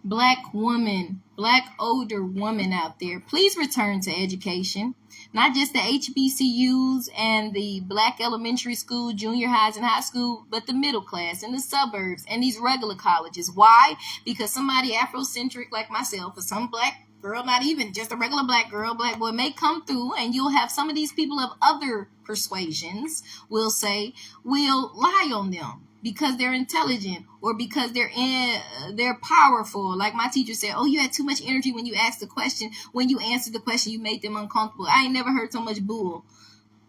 Black woman, black older woman out there, please return to education. Not just the HBCUs and the black elementary school, junior highs, and high school, but the middle class and the suburbs and these regular colleges. Why? Because somebody Afrocentric like myself, or some black girl, not even just a regular black girl, black boy, may come through, and you'll have some of these people of other persuasions will say, will lie on them because they're intelligent or because they're powerful. Like my teacher said, oh, you had too much energy when you asked the question. When you answered the question, you made them uncomfortable. I ain't never heard so much bull.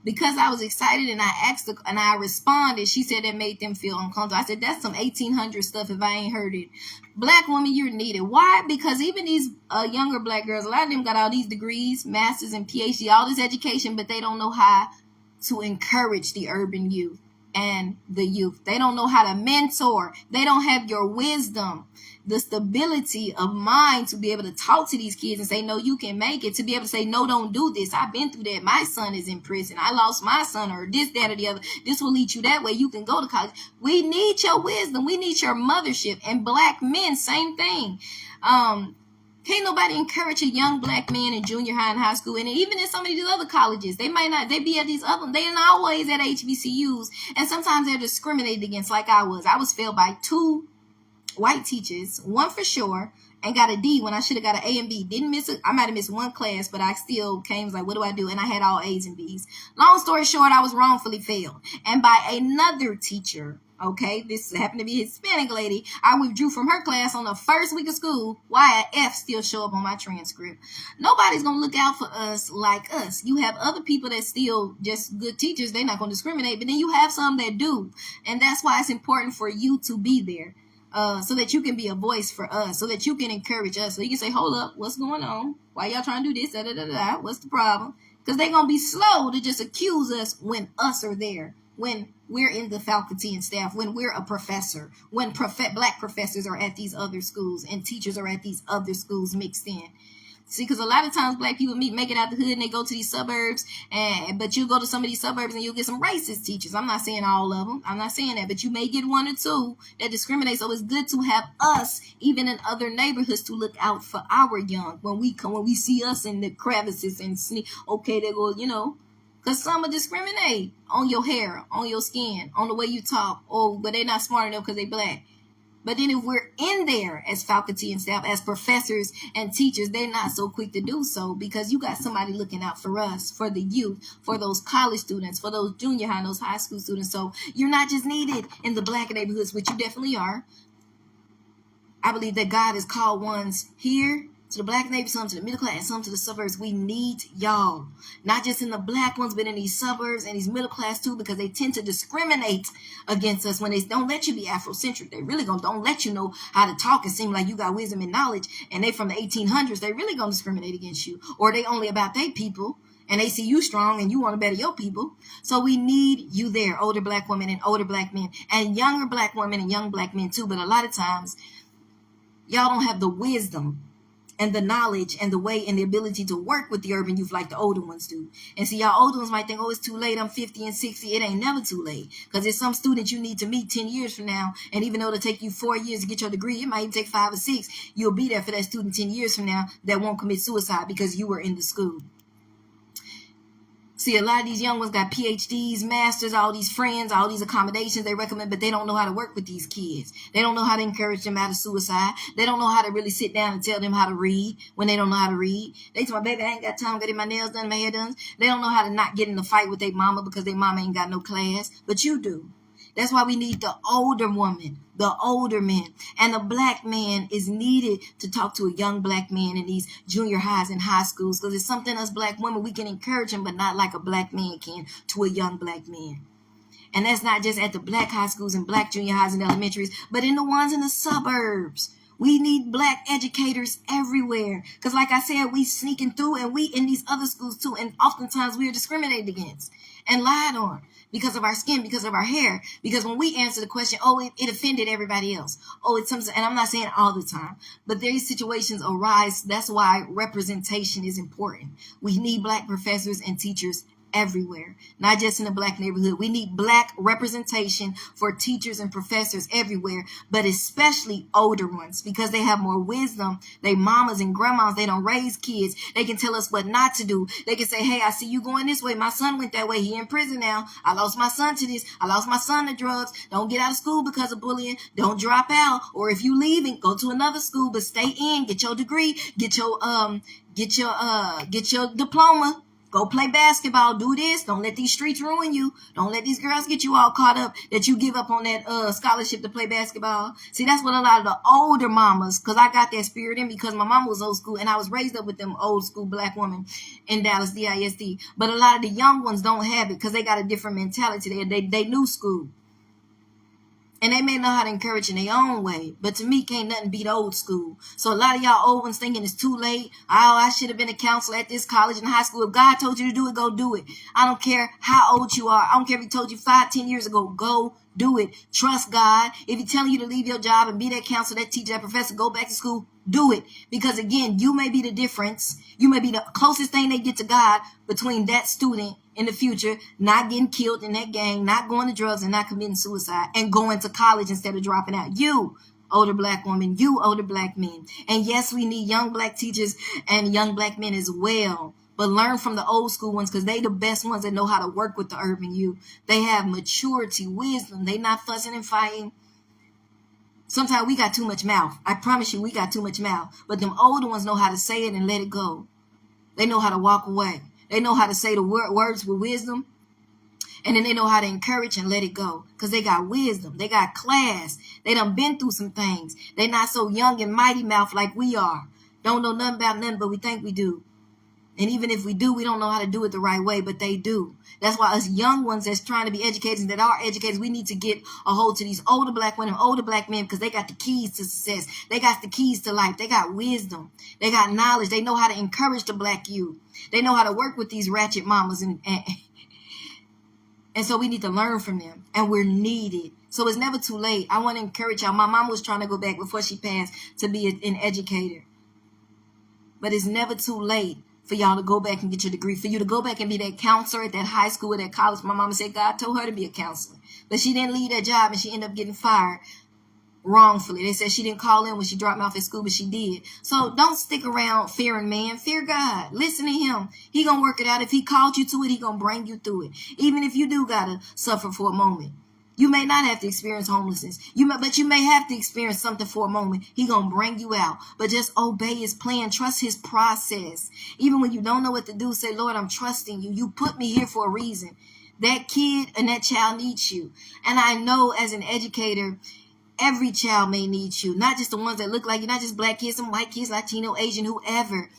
Because I was excited and I asked and I responded, she said it made them feel uncomfortable. I said, that's some 1800 stuff if I ain't heard it. Black woman, you're needed. Why? Because even these younger black girls, a lot of them got all these degrees, masters and PhD, all this education, but they don't know how to encourage the urban youth and the youth. They don't know how to mentor. They don't have your wisdom, the stability of mind to be able to talk to these kids and say, no, you can make it, to be able to say, no, don't do this. I've been through that. My son is in prison. I lost my son, or this, that, or the other. This will lead you that way. You can go to college. We need your wisdom. We need your mothership. And black men, same thing. Can't nobody encourage a young black man in junior high and high school, and even in some of these other colleges, they might not. They be at these other. They not always at HBCUs, and sometimes they're discriminated against. Like I was failed by two white teachers, one for sure, and got a D when I should have got an A and B. Didn't miss it. I might have missed one class, but I still came. Was like, what do I do? And I had all A's and B's. Long story short, I was wrongfully failed, and by another teacher. Okay, this happened to be a Hispanic lady. I withdrew from her class on the first week of school. Why an F still show up on my transcript? Nobody's gonna look out for us like us. You have other people that still just good teachers. They're not gonna discriminate, but then you have some that do, and that's why it's important for you to be there. So that you can be a voice for us, so that you can encourage us, so you can say, hold up, what's going on? Why y'all trying to do this? Da, da, da, da. What's the problem? Because they're going to be slow to just accuse us when us are there, when we're in the faculty and staff, when we're a professor, when black professors are at these other schools and teachers are at these other schools mixed in. See, because a lot of times black people make it out the hood and they go to these suburbs, but you go to some of these suburbs and you'll get some racist teachers. I'm not saying all of them. I'm not saying that, but you may get one or two that discriminate. So it's good to have us, even in other neighborhoods, to look out for our young. When we see us in the crevices and sneak, okay, they go, because some will discriminate on your hair, on your skin, on the way you talk, but they're not smart enough because they black. But then if we're in there as faculty and staff, as professors and teachers, they're not so quick to do so, because you got somebody looking out for us, for the youth, for those college students, for those junior high and those high school students. So you're not just needed in the black neighborhoods, which you definitely are. I believe that God has called ones here to the black neighborhoods, some to the middle class, and some to the suburbs. We need y'all, not just in the black ones, but in these suburbs and these middle class too, because they tend to discriminate against us when they don't let you be Afrocentric. They really don't let you know how to talk and seem like you got wisdom and knowledge, and they from the 1800s. They really gonna discriminate against you, or they only about their people, and they see you strong and you want to better your people. So we need you there, older black women and older black men, and younger black women and young black men too. But a lot of times, y'all don't have the wisdom and the knowledge and the way and the ability to work with the urban youth like the older ones do. And see, y'all older ones might think, oh, it's too late. I'm 50 and 60. It ain't never too late, because there's some students you need to meet 10 years from now. And even though it'll take you 4 years to get your degree, it might even take 5 or 6. You'll be there for that student 10 years from now that won't commit suicide because you were in the school. See, a lot of these young ones got PhDs, masters, all these friends, all these accommodations they recommend, but they don't know how to work with these kids. They don't know how to encourage them out of suicide. They don't know how to really sit down and tell them how to read when they don't know how to read. They tell my baby, I ain't got time getting my nails done, my hair done. They don't know how to not get in a fight with their mama because their mama ain't got no class, but you do. That's why we need the older woman, the older men, and the black man is needed to talk to a young black man in these junior highs and high schools, because it's something us black women, we can encourage him, but not like a black man can to a young black man. And that's not just at the black high schools and black junior highs and elementaries, but in the ones in the suburbs. We need black educators everywhere, because like I said, we sneaking through, and we in these other schools too, and oftentimes we are discriminated against and lied on because of our skin, because of our hair, because when we answer the question, it offended everybody else. It's something, and I'm not saying all the time, but these situations arise. That's why representation is important. We need black professors and teachers everywhere, not just in the black neighborhood. We need black representation for teachers and professors everywhere, but especially older ones, because they have more wisdom. They mamas and grandmas, they don't raise kids. They can tell us what not to do. They can say, hey, I see you going this way. My son went that way. He in prison now. I lost my son to this. I lost my son to drugs. Don't get out of school because of bullying. Don't drop out. Or if you leaving, go to another school, but stay in, get your degree, get your diploma. Go play basketball. Do this. Don't let these streets ruin you. Don't let these girls get you all caught up that you give up on that scholarship to play basketball. See, that's what a lot of the older mamas, because I got that spirit in me because my mama was old school and I was raised up with them old school black women in Dallas DISD. But a lot of the young ones don't have it because they got a different mentality. They new school. And they may know how to encourage in their own way. But to me, can't nothing beat old school. So a lot of y'all old ones thinking it's too late. Oh, I should have been a counselor at this college and high school. If God told you to do it, go do it. I don't care how old you are. I don't care if he told you 5, 10 years ago. Go do it. Trust God. If he's telling you to leave your job and be that counselor, that teacher, that professor, go back to school, do it. Because again, you may be the difference. You may be the closest thing they get to God between that student in the future not getting killed in that gang, not going to drugs and not committing suicide, and going to college instead of dropping out. You, older black woman, you, older black men. And yes, we need young black teachers and young black men as well. But learn from the old school ones because they the best ones that know how to work with the urban youth. They have maturity, wisdom. They not fussing and fighting. Sometimes we got too much mouth. I promise you, we got too much mouth. But them older ones know how to say it and let it go. They know how to walk away. They know how to say the words with wisdom. And then they know how to encourage and let it go. Because they got wisdom. They got class. They done been through some things. They not so young and mighty mouth like we are. Don't know nothing about nothing, but we think we do. And even if we do, we don't know how to do it the right way, but they do. That's why us young ones that's trying to be educators, that are educators, we need to get a hold to these older black women, older black men, because they got the keys to success. They got the keys to life. They got wisdom. They got knowledge. They know how to encourage the black youth. They know how to work with these ratchet mamas. And so we need to learn from them. And we're needed. So it's never too late. I want to encourage y'all. My mom was trying to go back before she passed to be an educator. But it's never too late for y'all to go back and get your degree, for you to go back and be that counselor at that high school or that college. My mama said God told her to be a counselor. But she didn't leave that job and she ended up getting fired wrongfully. They said she didn't call in when she dropped me off at school, but she did. So don't stick around fearing man. Fear God. Listen to him. He gonna work it out. If he called you to it, he gonna bring you through it. Even if you do gotta suffer for a moment. You may not have to experience homelessness. But you may have to experience something for a moment. He gonna bring you out. But just obey his plan. Trust his process. Even when you don't know what to do, say, Lord, I'm trusting you. You put me here for a reason. That kid and that child needs you. And I know as an educator, every child may need you. Not just the ones that look like you. Not just black kids, some white kids, Latino, Asian, whoever.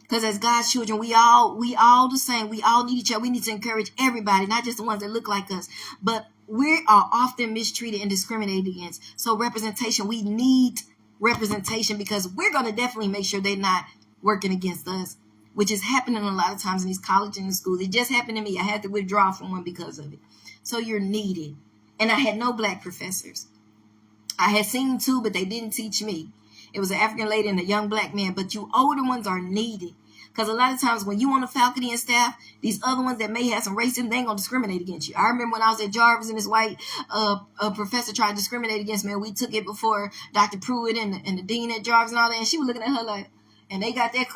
Because as God's children, we all the same. We all need each other. We need to encourage everybody, not just the ones that look like us. But we are often mistreated and discriminated against. So representation, we need representation because we're going to definitely make sure they're not working against us, which is happening a lot of times in these colleges and schools. It just happened to me. I had to withdraw from one because of it. So you're needed. And I had no black professors. I had seen two, but they didn't teach me. It was an African lady and a young black man. But you older ones are needed. Because a lot of times when you on the faculty and staff, these other ones that may have some racism, they ain't going to discriminate against you. I remember when I was at Jarvis and this white professor tried to discriminate against me. And we took it before Dr. Pruitt and the dean at Jarvis and all that. And she was looking at her like, and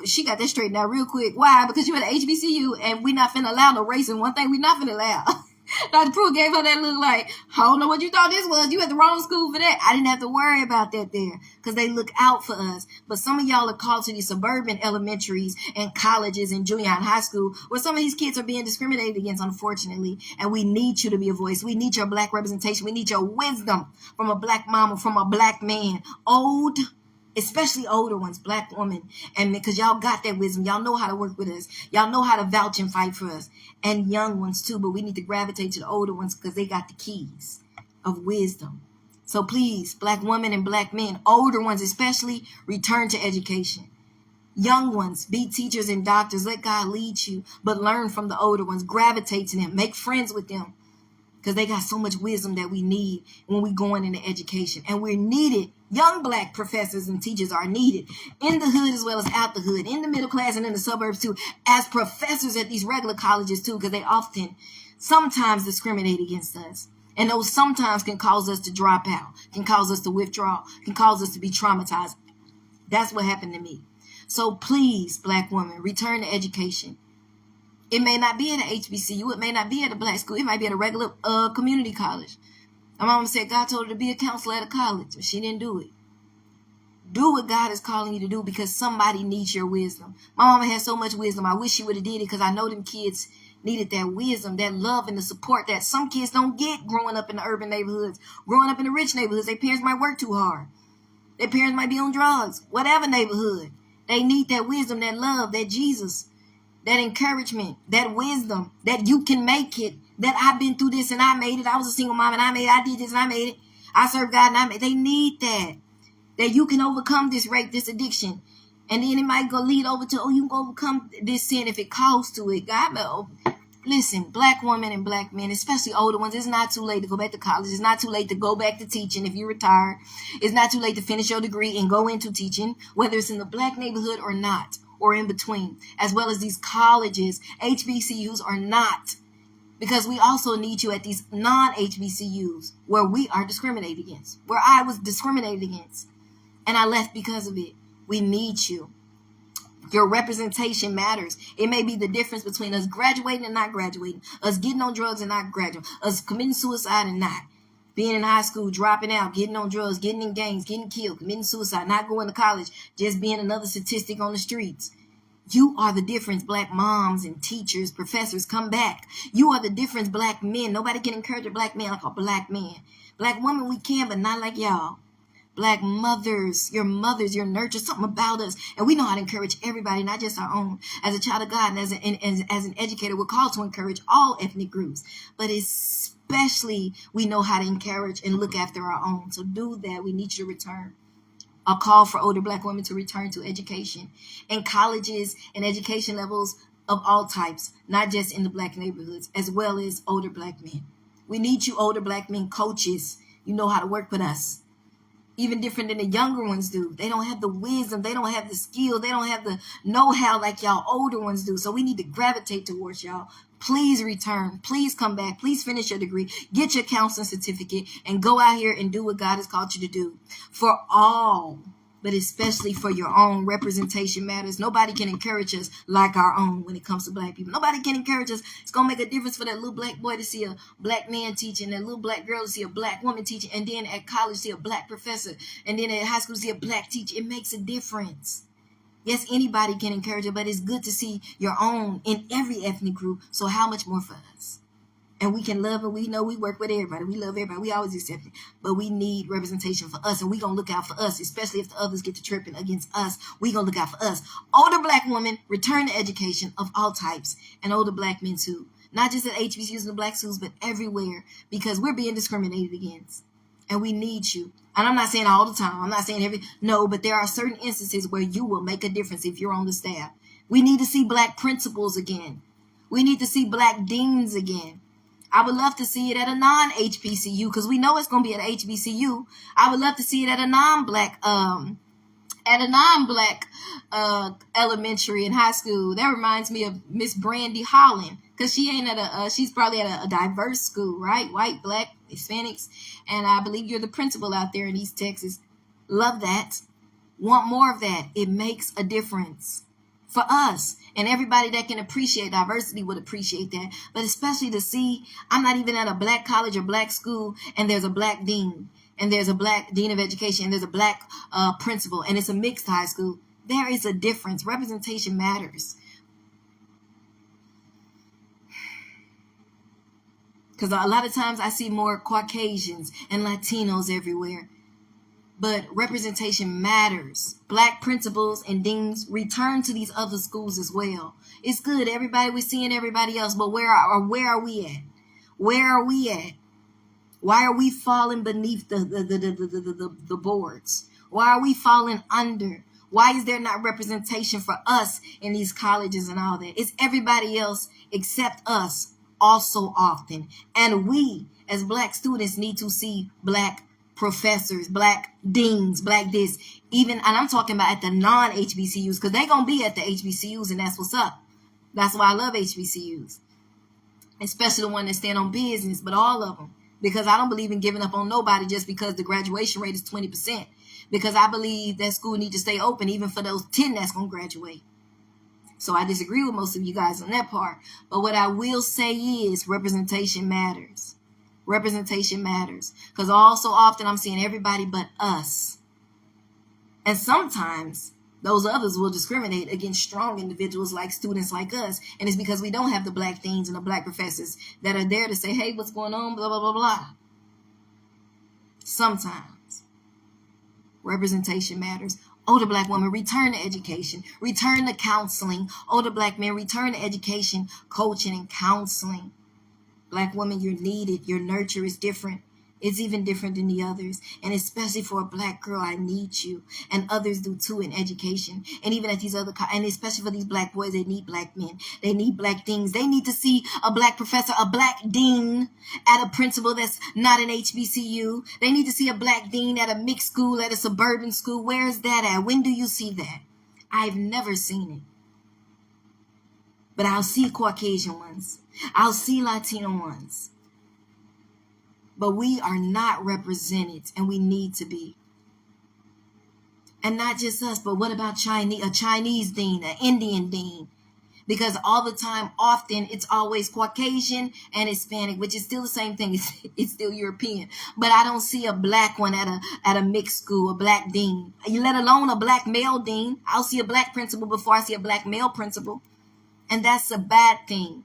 she got that straightened out real quick. Why? Because you at the HBCU and we not finna allow no racism. One thing we not finna allow. Dr. Pruitt gave her that look like, I don't know what you thought this was. You at the wrong school for that. I didn't have to worry about that there because they look out for us. But some of y'all are called to these suburban elementaries and colleges and junior and high school where some of these kids are being discriminated against, unfortunately. And we need you to be a voice. We need your black representation. We need your wisdom from a black mama, from a black man. Old, especially older ones, black women, and because y'all got that wisdom, y'all know how to work with us, y'all know how to vouch and fight for us, and young ones too, but we need to gravitate to the older ones because they got the keys of wisdom. So please, black women and black men, older ones especially, return to education. Young ones, be teachers and doctors, let God lead you, but learn from the older ones, gravitate to them, make friends with them. because they got so much wisdom that we need when we going into education. And we're needed. Young black professors and teachers are needed in the hood as well as out the hood, in the middle class and in the suburbs too, as professors at these regular colleges too, because they often sometimes discriminate against us. And those sometimes can cause us to drop out, can cause us to withdraw, can cause us to be traumatized. That's what happened to me. So please, black women, return to education. It may not be at an HBCU. It may not be at a black school. It might be at a regular community college. My mama said God told her to be a counselor at a college, but she didn't do it. Do what God is calling you to do, because somebody needs your wisdom. My mama had so much wisdom. I wish she would have did it, because I know them kids needed that wisdom, that love, and the support that some kids don't get growing up in the urban neighborhoods, growing up in the rich neighborhoods. Their parents might work too hard. Their parents might be on drugs, whatever neighborhood. They need that wisdom, that love, that Jesus, that encouragement, that wisdom, that you can make it, that I've been through this and I made it. I was a single mom and I made it. I did this and I made it. I served God and I made it. They need that you can overcome this rape, this addiction. And then it might go lead over to, you can overcome this sin if it calls to it. God, listen, black women and black men, especially older ones, it's not too late to go back to college. It's not too late to go back to teaching if you're retired. It's not too late to finish your degree and go into teaching, whether it's in the black neighborhood or not, or in between, as well as these colleges, HBCUs or not, because we also need you at these non-HBCUs where we are discriminated against, where I was discriminated against, and I left because of it. We need you. Your representation matters. It may be the difference between us graduating and not graduating, us getting on drugs and not graduating, us committing suicide and not, being in high school, dropping out, getting on drugs, getting in gangs, getting killed, committing suicide, not going to college, just being another statistic on the streets. You are the difference, black moms and teachers, professors, come back. You are the difference, black men. Nobody can encourage a black man like a black man. Black women, we can, but not like y'all. Black mothers, your nurture something about us. And we know how to encourage everybody, not just our own. As a child of God and as an educator, we're called to encourage all ethnic groups. But especially we know how to encourage and look after our own. So do that. We need you to return. A call for older black women to return to education in colleges and education levels of all types, not just in the black neighborhoods, as well as older black men. We need you older black men coaches. You know how to work with us. Even different than the younger ones do. They don't have the wisdom. They don't have the skill. They don't have the know-how like y'all older ones do. So we need to gravitate towards y'all. Please return. Please come back. Please finish your degree. Get your counseling certificate and go out here and do what God has called you to do. For all, but especially for your own, representation matters. Nobody can encourage us like our own when it comes to black people. Nobody can encourage us. It's going to make a difference for that little black boy to see a black man teaching, that little black girl to see a black woman teaching, and then at college see a black professor, and then at high school see a black teacher. It makes a difference. Yes, anybody can encourage you, but it's good to see your own in every ethnic group. So how much more for us? And we can love, and we know we work with everybody. We love everybody. We always accept it. But we need representation for us, and we're going to look out for us, especially if the others get to tripping against us. We're going to look out for us. Older black women, return to education of all types, and older black men too. Not just at HBCUs and the black schools, but everywhere, because we're being discriminated against. And we need you. And I'm not saying all the time. I'm not saying no, but there are certain instances where you will make a difference if you're on the staff. We need to see black principals again. We need to see black deans again. I would love to see it at a non-HBCU, because we know it's going to be at an HBCU. I would love to see it at a non-black elementary and high school. That reminds me of Miss Brandy Holland, because she ain't she's probably at a diverse school, right? White, black, Hispanics, and I believe you're the principal out there in East Texas. Love that. Want more of that. It makes a difference for us, and everybody that can appreciate diversity would appreciate that. But especially to see, I'm not even at a black college or black school, and there's a black dean, and there's a black dean of education, and there's a black principal, and it's a mixed high school. There is a difference. Representation matters. Because a lot of times I see more Caucasians and Latinos everywhere. But representation matters. Black principals and deans return to these other schools as well. It's good. Everybody, we're seeing everybody else, but where are we at? Where are we at? Why are we falling beneath the boards? Why are we falling under? Why is there not representation for us in these colleges and all that? It's everybody else except us. also often. And we as Black students need to see Black professors, Black deans, Black this, even, and I'm talking about at the non-HBCUs, because they're going to be at the HBCUs, and that's what's up. That's why I love HBCUs, especially the one that stand on business, but all of them, because I don't believe in giving up on nobody just because the graduation rate is 20%, because I believe that school need to stay open even for those 10 that's going to graduate. So I disagree with most of you guys on that part. But what I will say is representation matters. Representation matters. Because all so often I'm seeing everybody but us. And sometimes those others will discriminate against strong individuals like students like us. And it's because we don't have the Black deans and the Black professors that are there to say, hey, what's going on, blah, blah, blah, blah. Sometimes representation matters. Older Black women, return to education, return to counseling. Older Black men, return to education, coaching, and counseling. Black women, you're needed. Your nurture is different. It's even different than the others. And especially for a Black girl, I need you. And others do too in education. And even at these other, and especially for these Black boys, they need Black men. They need Black things. They need to see a Black professor, a Black dean at a principal that's not an HBCU. They need to see a Black dean at a mixed school, at a suburban school. Where is that at? When do you see that? I've never seen it. But I'll see Caucasian ones. I'll see Latino ones. But we are not represented, and we need to be. And not just us, but what about a Chinese dean, an Indian dean? Because all the time, often, it's always Caucasian and Hispanic, which is still the same thing. It's still European. But I don't see a Black one at a mixed school, a Black dean. Let alone a Black male dean. I'll see a Black principal before I see a Black male principal. And that's a bad thing.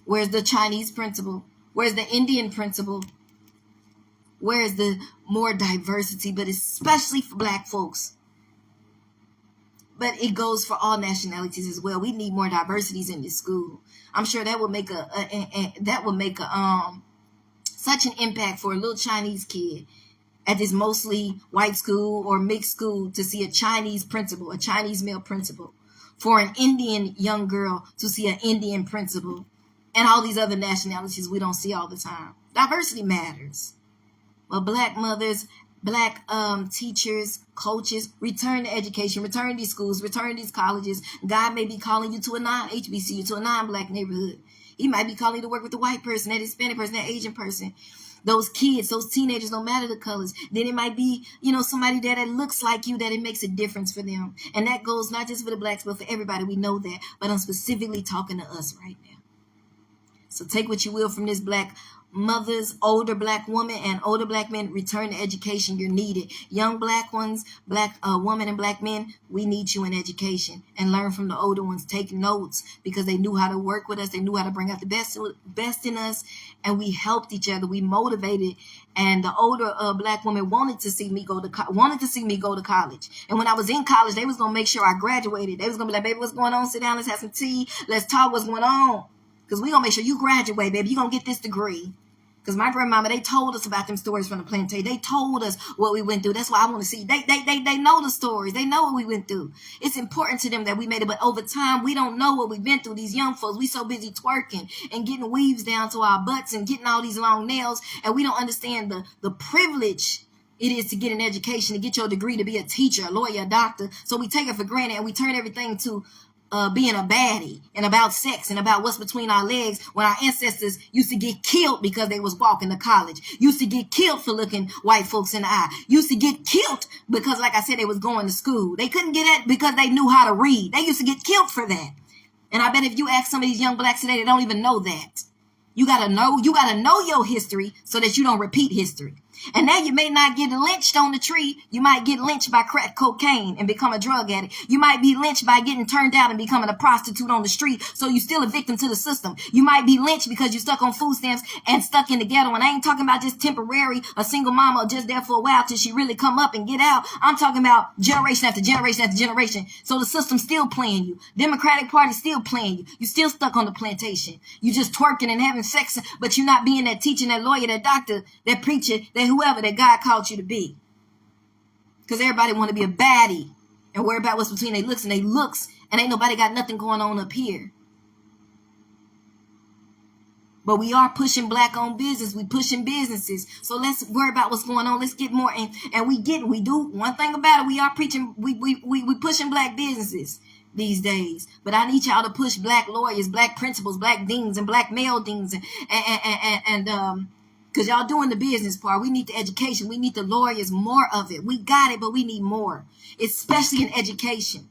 Where's the Chinese principal? Where's the Indian principal? Where's the more diversity, but especially for Black folks? But it goes for all nationalities as well. We need more diversities in this school. I'm sure that would make such an impact for a little Chinese kid at this mostly white school or mixed school to see a Chinese principal, a Chinese male principal, for an Indian young girl to see an Indian principal, and all these other nationalities we don't see all the time. Diversity matters. Well, Black mothers, Black teachers, coaches, return to education, return to these schools, return to these colleges. God may be calling you to a non-HBCU, to a non-Black neighborhood. He might be calling you to work with the white person, that Hispanic person, that Asian person. Those kids, those teenagers, no matter the colors. Then it might be, somebody there that looks like you, that it makes a difference for them. And that goes not just for the Blacks, but for everybody. We know that. But I'm specifically talking to us right now. So take what you will from this Black mothers, older Black women, and older Black men. Return to education. You're needed. Young Black ones, Black women and Black men, we need you in education. And learn from the older ones. Take notes, because they knew how to work with us. They knew how to bring out the best in us. And we helped each other. We motivated. And the older Black women wanted to see me go to college. And when I was in college, they was gonna make sure I graduated. They was gonna be like, baby, what's going on? Sit down. Let's have some tea. Let's talk. What's going on? Because we going to make sure you graduate, baby. You're going to get this degree. Because my grandmama, they told us about them stories from the plantation. They told us what we went through. That's why I want to see. They know the stories. They know what we went through. It's important to them that we made it. But over time, we don't know what we've been through. These young folks, we so busy twerking and getting weaves down to our butts and getting all these long nails. And we don't understand the privilege it is to get an education, to get your degree, to be a teacher, a lawyer, a doctor. So we take it for granted and we turn everything to being a baddie and about sex and about what's between our legs, when our ancestors used to get killed because they was walking to college, used to get killed for looking white folks in the eye, used to get killed because, like I said, they was going to school. They couldn't get at because they knew how to read. They used to get killed for that. And I bet if you ask some of these young Blacks today, they don't even know that. You gotta know your history so that you don't repeat history. And now you may not get lynched on the tree. You might get lynched by crack cocaine and become a drug addict. You might be lynched by getting turned out and becoming a prostitute on the street. So you're still a victim to the system. You might be lynched because you're stuck on food stamps and stuck in the ghetto. And I ain't talking about just temporary, a single mama or just there for a while till she really come up and get out. I'm talking about generation after generation after generation. So the system's still playing you. Democratic Party still playing you. You still stuck on the plantation. You just twerking and having sex, but you're not being that teacher, that lawyer, that doctor, that preacher, that whoever that God called you to be. Because everybody want to be a baddie and worry about what's between their looks, and ain't nobody got nothing going on up here. But we are pushing black-owned business. We pushing businesses. So let's worry about what's going on. Let's get more. And we do. One thing about it, we are preaching. We pushing black businesses these days. But I need y'all to push black lawyers, black principals, black deans, and black male deans, and because y'all doing the business part. We need the education. We need the lawyers, more of it. We got it, but we need more, especially in education.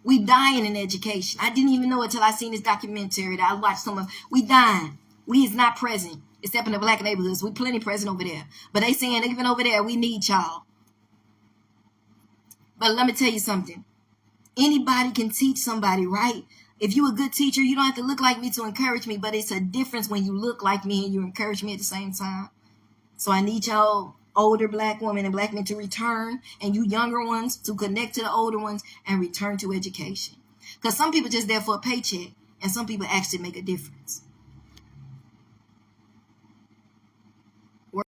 We dying in education. I didn't even know it till I seen this documentary that I watched some of. We dying. We is not present, except in the black neighborhoods. We plenty present over there. But they saying even over there, we need y'all. But let me tell you something. Anybody can teach somebody, right? If you a good teacher, you don't have to look like me to encourage me. But it's a difference when you look like me and you encourage me at the same time. So I need y'all older black women and black men to return, and you younger ones to connect to the older ones and return to education. Because some people just there for a paycheck, and some people actually make a difference.